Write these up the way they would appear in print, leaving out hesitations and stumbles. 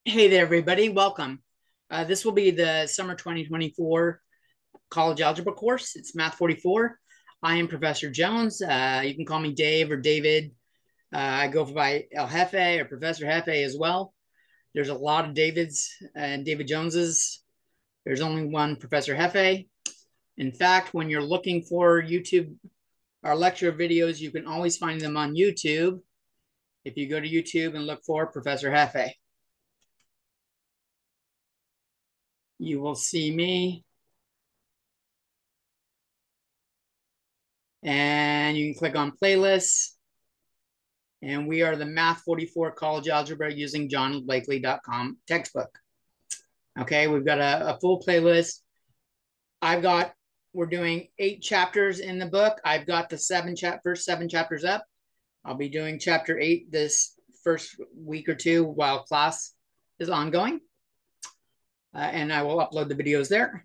Hey there, everybody. Welcome. This will be the summer 2024 college algebra course. It's Math 44. I am Professor Jones. You can call me Dave or David. I go by El Jefe or Professor Jefe as well. There's a lot of Davids and David Joneses. There's only one Professor Jefe. In fact, when you're looking for YouTube or lecture videos, you can always find them on YouTube. If you go to YouTube and look for Professor Jefe, you will see me. And you can click on playlists. And we are the Math 44 College Algebra using johnblakely.com textbook. Okay, we've got a full playlist. We're doing 8 chapters in the book. I've got the first 7 chapters up. I'll be doing chapter 8 this first week or two while class is ongoing. And I will upload the videos there.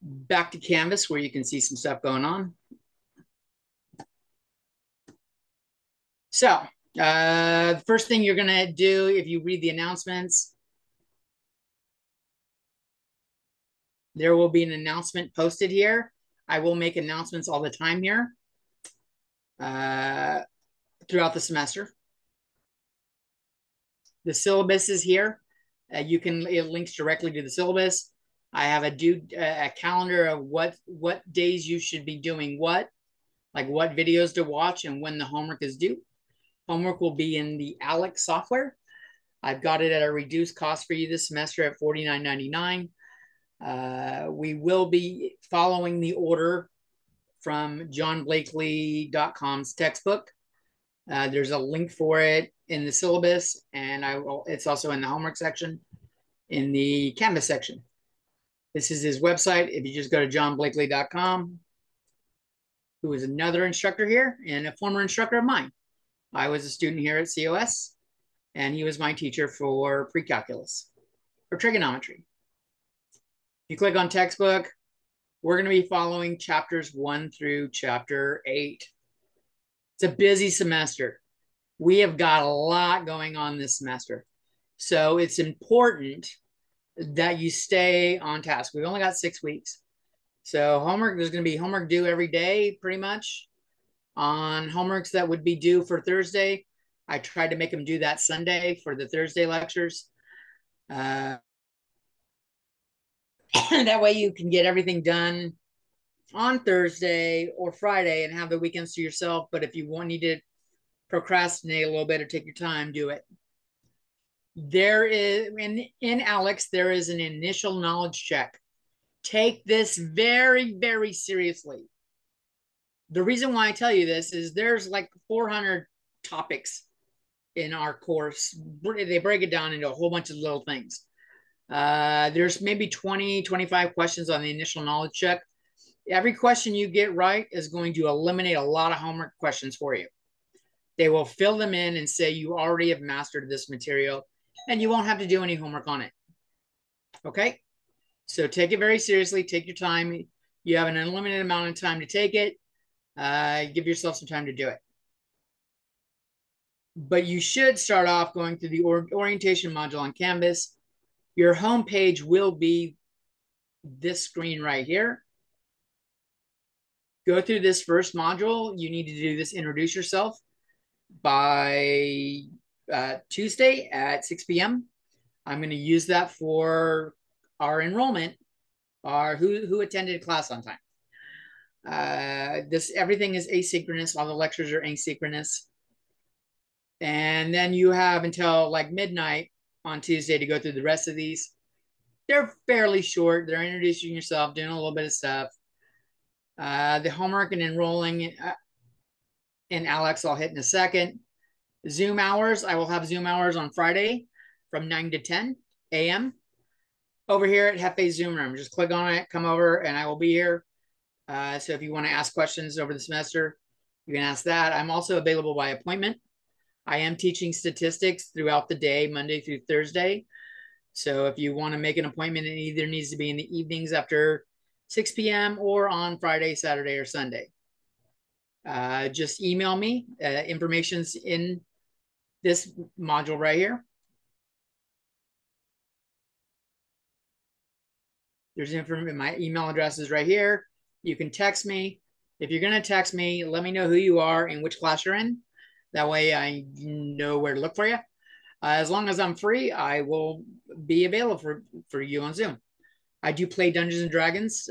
Back to Canvas where you can see some stuff going on. So, the first thing you're going to do if you read the announcements, there will be an announcement posted here. I will make announcements all the time here throughout the semester. The syllabus is here. It links directly to the syllabus. I have a calendar of what days you should be doing what, like what videos to watch and when the homework is due. Homework will be in the ALEKS software. I've got it at a reduced cost for you this semester at $49.99. We will be following the order from johnblakely.com's textbook. There's a link for it in the syllabus, and it's also in the homework section, in the Canvas section. This is his website. If you just go to johnblakely.com, who is another instructor here and a former instructor of mine. I was a student here at COS, and he was my teacher for pre-calculus, or trigonometry. You click on textbook, we're going to be following chapters 1 through chapter 8. It's a busy semester. We have got a lot going on this semester. So it's important that you stay on task. We've only got 6 weeks. So there's going to be homework due every day, pretty much. On homeworks that would be due for Thursday, I tried to make them do that Sunday for the Thursday lectures. That way you can get everything done on Thursday or Friday and have the weekends to yourself. But if you need to procrastinate a little bit or take your time, do it. There is in ALEKS, there is an initial knowledge check. Take this very, very seriously. The reason why I tell you this is there's like 400 topics in our course. They break it down into a whole bunch of little things. There's maybe 20, 25 questions on the initial knowledge check. Every question you get right is going to eliminate a lot of homework questions for you. They will fill them in and say you already have mastered this material and you won't have to do any homework on it. Okay? So take it very seriously. Take your time. You have an unlimited amount of time to take it. Give yourself some time to do it. But you should start off going through the orientation module on Canvas. Your home page will be this screen right here. Go through this first module. You need to do this introduce yourself by Tuesday at 6 p.m. I'm going to use that for our enrollment, or who attended class on time. Everything is asynchronous. All the lectures are asynchronous. And then you have until like midnight on Tuesday to go through the rest of these. They're fairly short. They're introducing yourself, doing a little bit of stuff. The homework and enrolling in ALEKS I'll hit in a second. Zoom hours, I will have Zoom hours on Friday from 9 to 10 a.m. over here at Hefe's Zoom room. Just click on it, come over, and I will be here. So if you want to ask questions over the semester, you can ask that. I'm also available by appointment. I am teaching statistics throughout the day, Monday through Thursday. So if you want to make an appointment, it either needs to be in the evenings after 6 p.m. or on Friday, Saturday, or Sunday. Just email me. Information's in this module right here. There's information. My email address is right here. You can text me. If you're going to text me, let me know who you are and which class you're in. That way I know where to look for you. As long as I'm free, I will be available for you on Zoom. I do play Dungeons and Dragons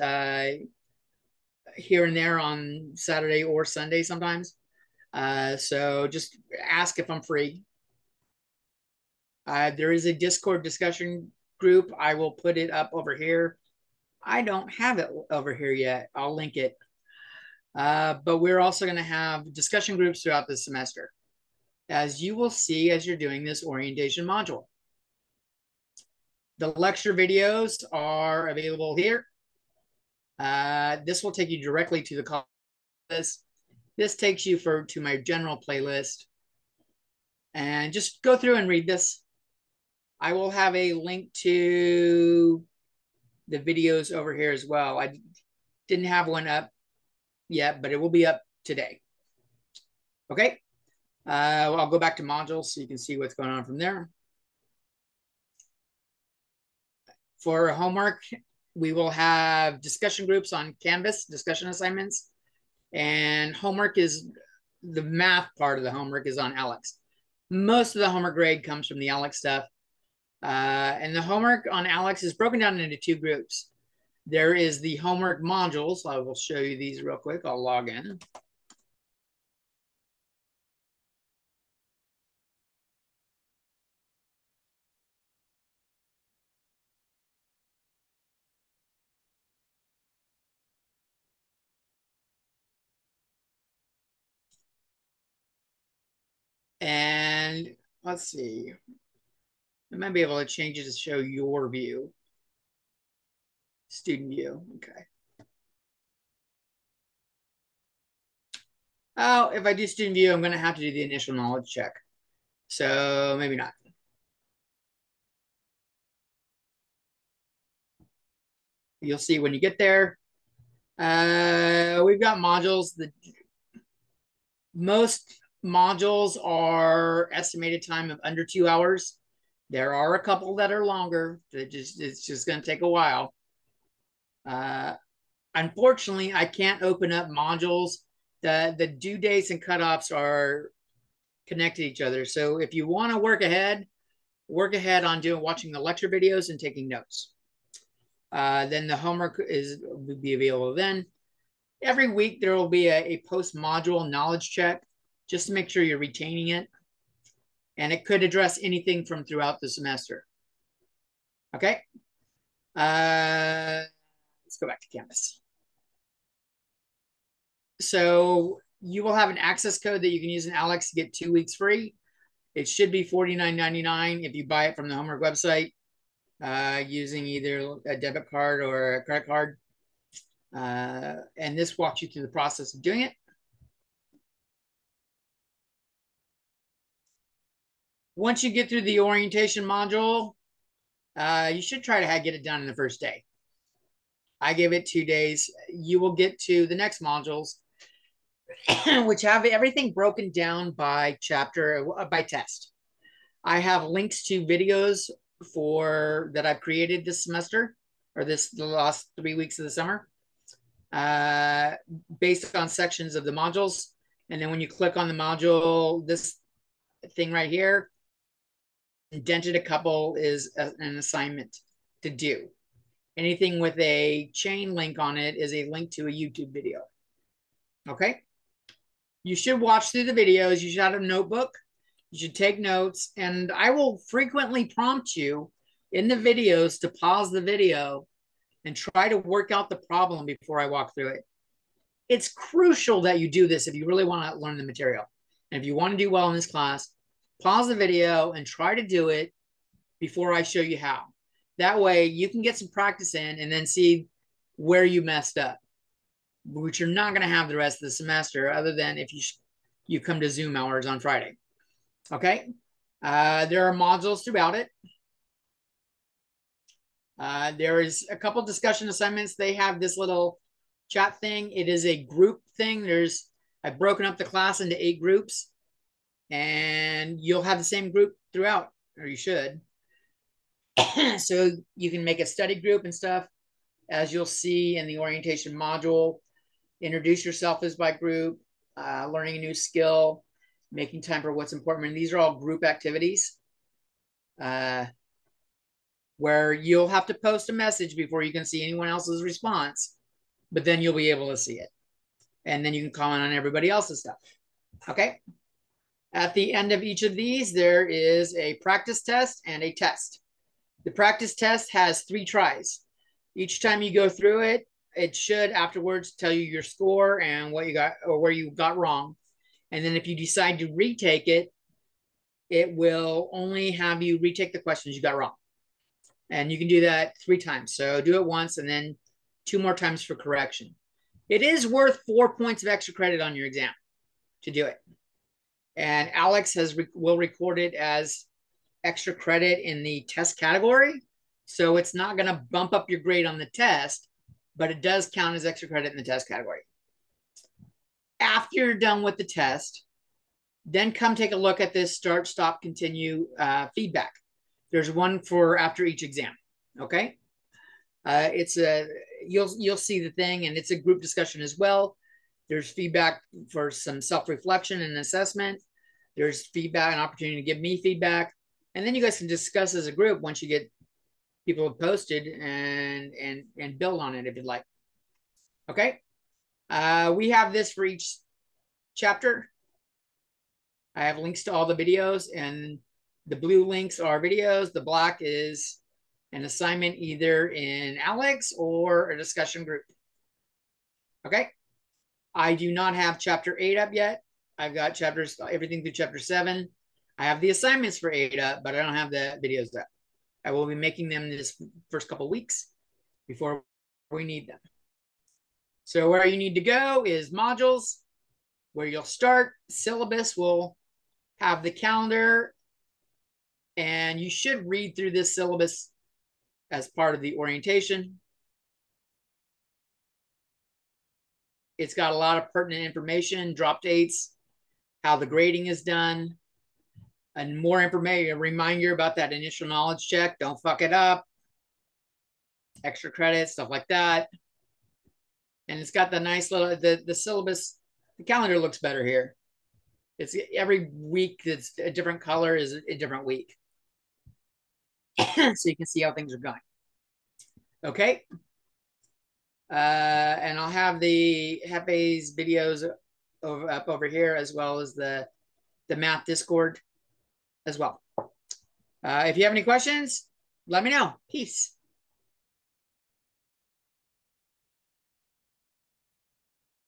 here and there on Saturday or Sunday sometimes. So just ask if I'm free. There is a Discord discussion group. I will put it up over here. I don't have it over here yet. I'll link it. But we're also going to have discussion groups throughout the semester, as you will see as you're doing this orientation module. The lecture videos are available here. This will take you directly to the playlist. This takes you to my general playlist. And just go through and read this. I will have a link to the videos over here as well. I didn't have one up yet, but it will be up today. Okay. I'll go back to modules so you can see what's going on from there. For homework, we will have discussion groups on Canvas, discussion assignments, and homework is the math part of the homework is on ALEKS. Most of the homework grade comes from the ALEKS stuff. And the homework on ALEKS is broken down into two groups. There is the homework modules. I will show you these real quick. I'll log in. And let's see. I might be able to change it to show your view. Student view. Okay. Oh, if I do student view, I'm going to have to do the initial knowledge check. So maybe not. You'll see when you get there. We've got modules. Most modules are estimated time of under 2 hours. There are a couple that are longer. It's just going to take a while. Unfortunately, I can't open up modules. The due dates and cutoffs are connected to each other. So if you want to work ahead on watching the lecture videos and taking notes. Then the homework will be available then. Every week there will be a post-module knowledge check just to make sure you're retaining it. And it could address anything from throughout the semester. Okay. Let's go back to Canvas. So you will have an access code that you can use in ALEKS to get 2 weeks free. It should be $49.99 if you buy it from the homework website using either a debit card or a credit card. And this walks you through the process of doing it. Once you get through the orientation module, you should try to get it done in the first day. I give it 2 days. You will get to the next modules, which have everything broken down by chapter, by test. I have links to videos that I've created this semester, or the last 3 weeks of the summer, based on sections of the modules. And then when you click on the module, this thing right here, indented a couple is an assignment to do. Anything with a chain link on it is a link to a YouTube video. Okay. You should watch through the videos. You should have a notebook. You should take notes. And I will frequently prompt you in the videos to pause the video and try to work out the problem before I walk through it. It's crucial that you do this if you really want to learn the material. And if you want to do well in this class, pause the video and try to do it before I show you how. That way you can get some practice in and then see where you messed up, which you're not going to have the rest of the semester other than if you come to Zoom hours on Friday. Okay. There are modules throughout it. There is a couple discussion assignments. They have this little chat thing. It is a group thing. I've broken up the class into 8 groups, and you'll have the same group throughout, or you should. So you can make a study group and stuff. as you'll see in the orientation module, introduce yourself as by group, learning a new skill, making time for what's important. And these are all group activities where you'll have to post a message before you can see anyone else's response, but then you'll be able to see it. And then you can comment on everybody else's stuff. Okay. At the end of each of these, there is a practice test and a test. The practice test has 3 tries. Each time you go through it, it should afterwards tell you your score and what you got or where you got wrong. And then if you decide to retake it, it will only have you retake the questions you got wrong. And you can do that 3 times. So do it once and then 2 more times for correction. It is worth 4 points of extra credit on your exam to do it. And Alex will record it as extra credit in the test category. So it's not going to bump up your grade on the test, but it does count as extra credit in the test category. After you're done with the test, then come take a look at this start, stop, continue feedback. There's one for after each exam. Okay. You'll see the thing, and it's a group discussion as well. There's feedback for some self-reflection and assessment. There's feedback, an opportunity to give me feedback. And then you guys can discuss as a group once you get people have posted and build on it if you'd like. Okay. We have this for each chapter. I have links to all the videos, and the blue links are videos. The black is an assignment either in Alex or a discussion group. Okay. I do not have chapter 8 up yet. I've got everything through chapter 7. I have the assignments for 8 up, but I don't have the videos up. I will be making them this first couple of weeks before we need them. So where you need to go is modules, where you'll start. Syllabus will have the calendar, and you should read through this syllabus as part of the orientation. It's got a lot of pertinent information, drop dates, how the grading is done, and more information, a reminder about that initial knowledge check. Don't fuck it up. Extra credit, stuff like that. And it's got the nice little, the syllabus, the calendar looks better here. It's every week, it's a different color is a different week. So you can see how things are going. Okay. And I'll have the Hefe's videos up over here, as well as the math Discord as well. If you have any questions, let me know. Peace.